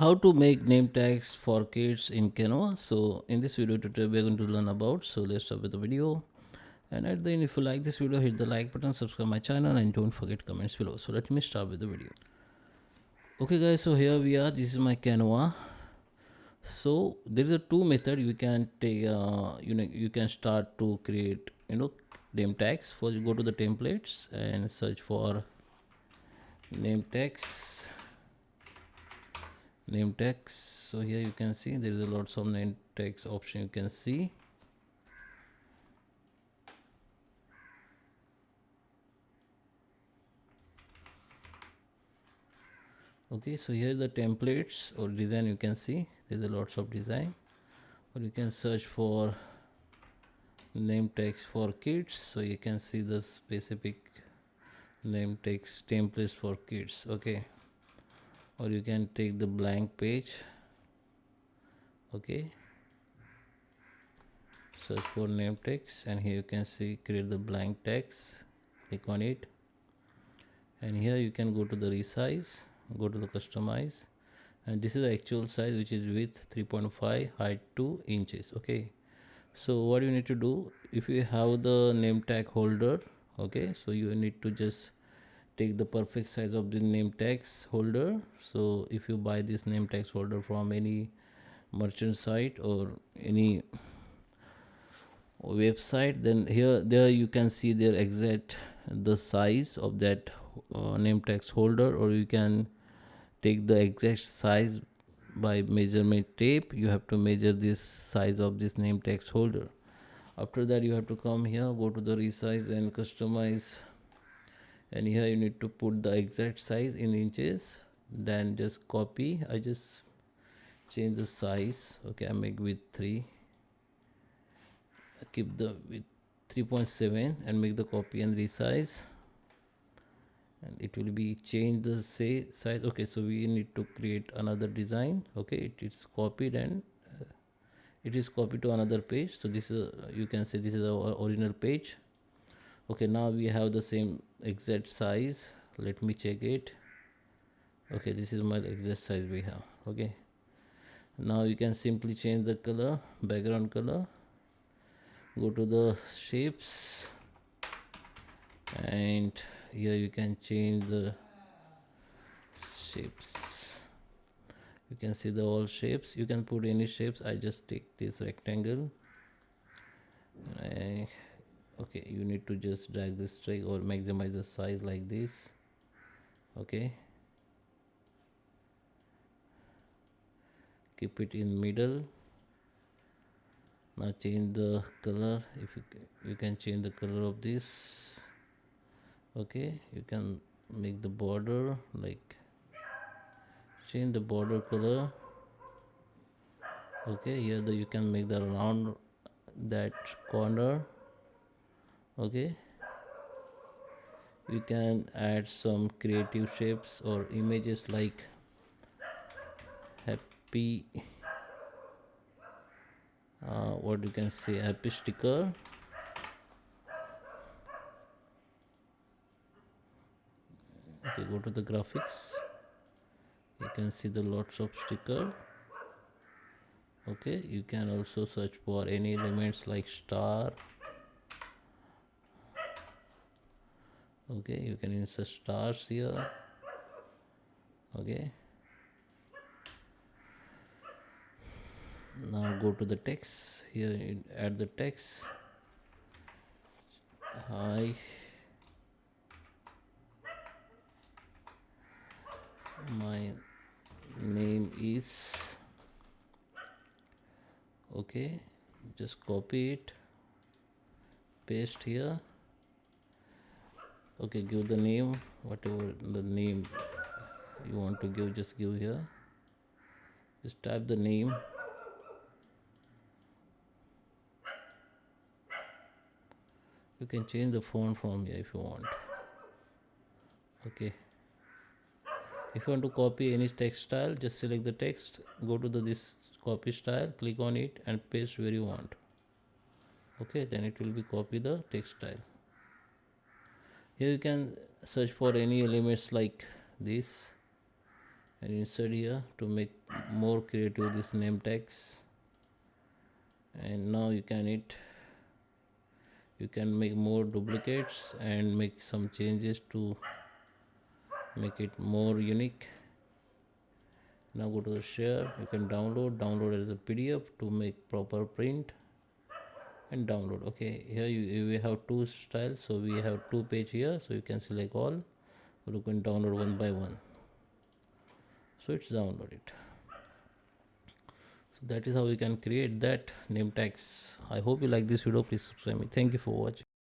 How to make name tags for kids in Canva. So in this video tutorial we're going to learn about, so let's start with the video. And at the end, if you like this video, hit the like button, subscribe my channel, and don't forget comments below. So let me start with the video. Okay guys, so here we are. This is my Canva. So there is a two method you can take. You can start to create name tags. First you go to the templates and search for name tags. So here you can see there is a lots of name tags option you can see. Okay, so here the templates or design you can see there's a lots of design, or you can search for name tags for kids. So you can see the specific name tags templates for kids. Okay, or you can take the blank page. Okay, search for name tags, and here you can see create the blank tags. Click on it, and here you can go to the resize, go to the customize, and this is the actual size, which is width 3.5, height 2 inches. Okay, so what you need to do, if you have the name tag holder, okay, so you need to just take the perfect size of the name tags holder. So if you buy this name tags holder from any merchant site or any website, then there you can see their exact the size of that name tags holder, or you can take the exact size by measurement tape. You have to measure this size of this name tags holder. After that you have to come here, go to the resize and customize, and here you need to put the exact size in inches. Then just copy. I just change the size. Okay, I make with 3, keep the with 3.7 and make the copy and resize, and it will be change the size. Okay, so we need to create another design. Okay, it is copied, and it is copied to another page. So this is you can see this is our original page. Okay, now we have the same exact size. Let me check it. Okay, this is my exact size we have. Okay, now you can simply change the color, background color, go to the shapes, and here you can change the shapes. You can see the all shapes. You can put any shapes. I just take this rectangle. Okay, you need to just drag this drag or maximize the size like this. Okay, keep it in middle. Now change the color. If you can change the color of this. Okay, you can make the border, like change the border color. Okay, here you can make the round that corner. Okay, you can add some creative shapes or images like happy what you can say, happy sticker. Okay, go to the graphics. You can see the lots of sticker. Okay, you can also search for any elements like star. Okay, you can insert stars here. Okay, now go to the text. Here you add the text. Hi, my name is. Okay, just copy it, paste here. Okay, give the name, whatever the name you want to give, just give here. Just type the name. You can change the font from here if you want. Okay, if you want to copy any text style, just select the text, go to this copy style, click on it and paste where you want. Okay, then it will be copy the text style. Here you can search for any elements like this, and insert here to make more creative this name tags. And now you can make more duplicates and make some changes to make it more unique. Now go to the share, you can download as a PDF to make proper print and download. Okay, here we have two styles, so we have two page here, so you can select all, or you can download one by one. So it's downloaded. So that is how we can create that name tags. I hope you like this video. Please subscribe me. Thank you for watching.